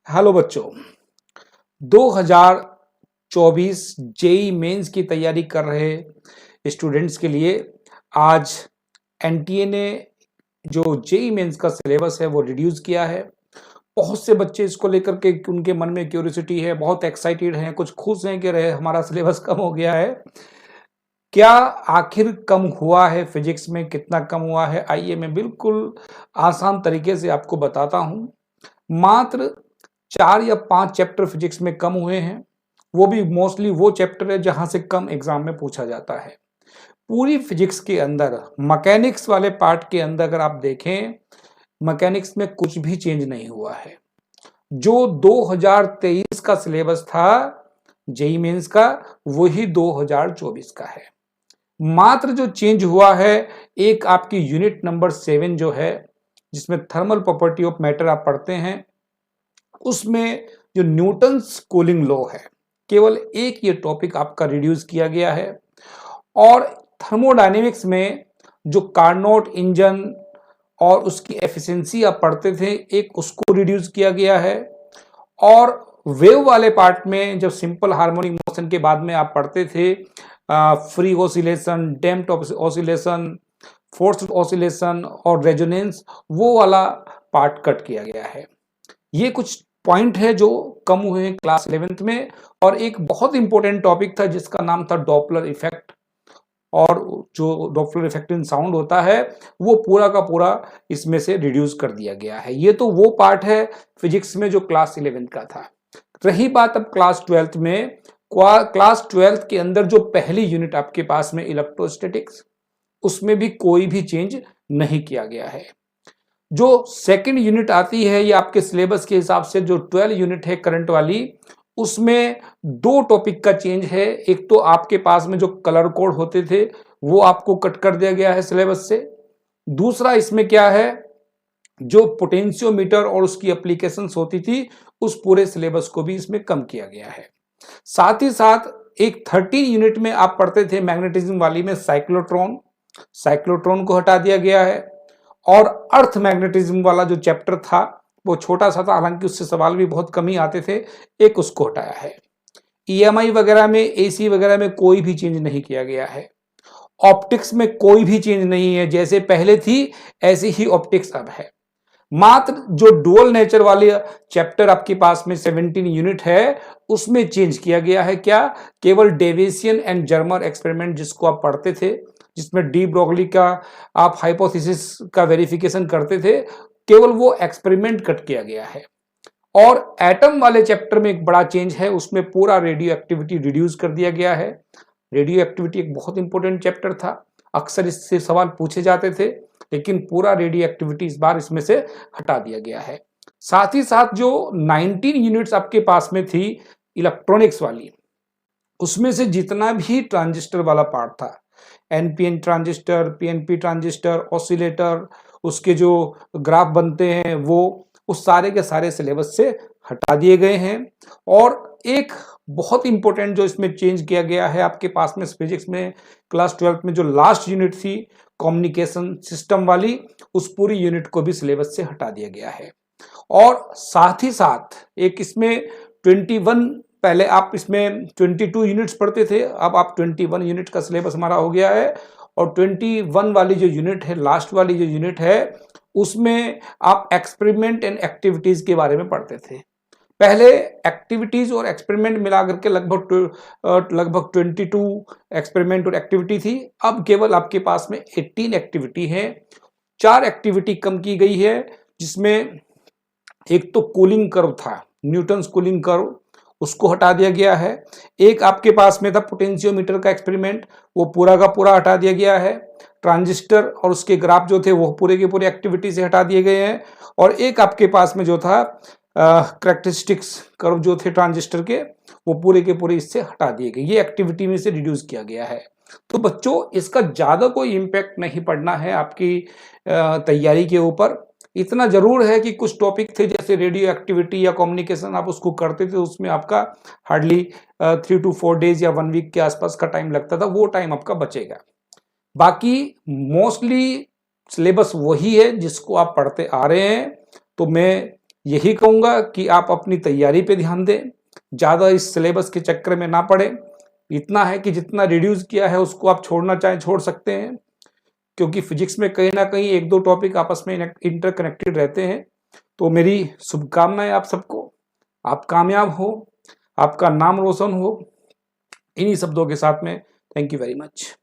Hello बच्चों, 2024 JEE mains की तैयारी कर रहे स्टूडेंट्स के लिए आज एनटीए ने जो जेई मेंस का सिलेबस है वो रिड्यूस किया है। बहुत से बच्चे इसको लेकर के उनके मन में क्यूरियोसिटी है, बहुत एक्साइटेड हैं, कुछ खुश हैं कि रहे हमारा सिलेबस कम हो गया है। क्या आखिर कम हुआ है? फिजिक्स में कितना कम हुआ है? आइए मैं बिल्कुल आसान तरीके से आपको बताता हूं। मात्र 4 या 5 चैप्टर फिजिक्स में कम हुए हैं, वो भी मोस्टली वो चैप्टर है जहां से कम एग्जाम में पूछा जाता है। पूरी फिजिक्स के अंदर मैकेनिक्स वाले पार्ट के अंदर अगर आप देखें, मैकेनिक्स में कुछ भी चेंज नहीं हुआ है। जो 2023 का सिलेबस था जेई मेंस का, वही 2024 का है। मात्र जो चेंज हुआ है, एक आपकी यूनिट नंबर 7 जो है, जिसमें थर्मल प्रॉपर्टी ऑफ मैटर आप पढ़ते हैं, उसमें जो न्यूटन्स कूलिंग लॉ है, केवल एक ये टॉपिक आपका रिड्यूस किया गया है। और थर्मोडायनेमिक्स में जो कार्नोट इंजन और उसकी एफिशिएंसी आप पढ़ते थे, एक उसको रिड्यूस किया गया है। और वेव वाले पार्ट में जब सिंपल हार्मोनिक मोशन के बाद में आप पढ़ते थे free oscillation, damped oscillation, forced oscillation और रेजोनेंस, वो वाला पार्ट कट किया गया है। ये कुछ पॉइंट है जो कम हुए हैं क्लास 11th में। और एक बहुत इंपॉर्टेंट टॉपिक था जिसका नाम था डॉपलर इफेक्ट, और जो डॉपलर इफेक्ट इन साउंड होता है वो पूरा का पूरा इसमें से रिड्यूस कर दिया गया है। ये तो वो पार्ट है फिजिक्स में जो क्लास 11th का था। रही बात अब क्लास 12th में, क्लास 12th के अंदर जो पहली यूनिट आपके पास में इलेक्ट्रोस्टैटिक्स, उसमें भी कोई भी चेंज नहीं किया गया है। जो सेकंड यूनिट आती है, ये आपके सिलेबस के हिसाब से जो 12 यूनिट है करंट वाली, उसमें दो टॉपिक का चेंज है। एक तो आपके पास में जो कलर कोड होते थे वो आपको कट कर दिया गया है सिलेबस से। दूसरा इसमें क्या है, जो पोटेंशियोमीटर और उसकी एप्लीकेशंस होती थी, उस पूरे सिलेबस को भी इसमें कम किया गया है। साथ ही साथ एक 13 यूनिट में आप पढ़ते थे मैग्नेटिज्म वाली में साइक्लोट्रॉन, साइक्लोट्रॉन को हटा दिया गया है। और अर्थ मैग्नेटिज्म वाला जो चैप्टर था वो छोटा सा था, हालांकि उससे सवाल भी बहुत कम ही आते थे, एक उसको हटाया है। ईएमआई वगैरह में, एसी वगैरह में कोई भी चेंज नहीं किया गया है। ऑप्टिक्स में कोई भी चेंज नहीं है, जैसे पहले थी ऐसी ही ऑप्टिक्स अब है। मात्र जो डुअल नेचर वाले चैप्टर आपके पास में 17 यूनिट है, उसमें चेंज किया गया है। क्या? केवल डेविएशन एंड जर्मर एक्सपेरिमेंट जिसको आप पढ़ते थे, जिसमें डी ब्रोगली का आप हाइपोथेसिस का वेरिफिकेशन करते थे, केवल वो एक्सपेरिमेंट कट किया गया है। और एटम वाले चैप्टर में एक बड़ा चेंज है, उसमें पूरा रेडियो एक्टिविटी रिड्यूस कर दिया गया है। रेडियो एक्टिविटी एक बहुत इंपॉर्टेंट चैप्टर था, अक्सर इससे सवाल पूछे जाते थे, लेकिन पूरा रेडियो एक्टिविटी इस बार इसमें से हटा दिया गया है। साथ ही साथ जो 19 यूनिट्स आपके पास में थी इलेक्ट्रॉनिक्स वाली, उसमें से जितना भी ट्रांजिस्टर वाला पार्ट था, NPN transistor, PNP transistor, oscillator, उसके जो ग्राफ बनते हैं, वो उस सारे के सारे सिलेबस से हटा दिए गए हैं। और एक बहुत इंपॉर्टेंट जो इसमें चेंज किया गया है आपके पास में फिजिक्स में क्लास 12 में, जो लास्ट यूनिट थी कम्युनिकेशन सिस्टम वाली, उस पूरी यूनिट को भी सिलेबस से हटा दिया गया है। और साथ ही साथ एक इसमें 21, पहले आप इसमें 22 यूनिट्स पढ़ते थे, अब आप 21 यूनिट का सिलेबस हमारा हो गया है। और 21 वाली जो यूनिट है, लास्ट वाली जो यूनिट है, उसमें आप एक्सपेरिमेंट एंड एक्टिविटीज के बारे में पढ़ते थे। पहले एक्टिविटीज और एक्सपेरिमेंट मिला करके लगभग 22 एक्सपेरिमेंट और एक्टिविटी थी। अब केवल आपके पास में 18 एक्टिविटी है। 4 एक्टिविटी कम की गई है, जिसमें एक तो कूलिंग कर्व था, न्यूटन्स कूलिंग कर्व, उसको हटा दिया गया है। एक आपके पास में था पोटेंशियोमीटर का एक्सपेरिमेंट, वो पूरा का पूरा हटा दिया गया है। ट्रांजिस्टर और उसके ग्राफ जो थे वो पूरे के पूरे एक्टिविटी से हटा दिए गए हैं। और एक आपके पास में जो था कैरेक्टरिस्टिक्स कर्व जो थे ट्रांजिस्टर के, वो पूरे के पूरे इससे हटा दिए गए। ये एक्टिविटी में से रिड्यूस किया गया है। तो बच्चों, इसका ज्यादा कोई इम्पैक्ट नहीं पड़ना है आपकी तैयारी के ऊपर। इतना जरूर है कि कुछ टॉपिक थे जैसे रेडियो एक्टिविटी या कम्युनिकेशन, आप उसको करते थे, उसमें आपका हार्डली 3 to 4 डेज या 1 वीक के आसपास का टाइम लगता था, वो टाइम आपका बचेगा। बाकी मोस्टली सिलेबस वही है जिसको आप पढ़ते आ रहे हैं। तो मैं यही कहूँगा कि आप अपनी तैयारी पे ध्यान दें, ज़्यादा इस सिलेबस के चक्कर में ना पड़े। इतना है कि जितना रिड्यूस किया है उसको आप छोड़ना चाहें छोड़ सकते हैं, क्योंकि फिजिक्स में कहीं ना कहीं एक दो टॉपिक आपस में इंटरकनेक्टेड रहते हैं। तो मेरी शुभकामनाएं आप सबको, आप कामयाब हो, आपका नाम रोशन हो। इन्हीं शब्दों के साथ में थैंक यू वेरी मच।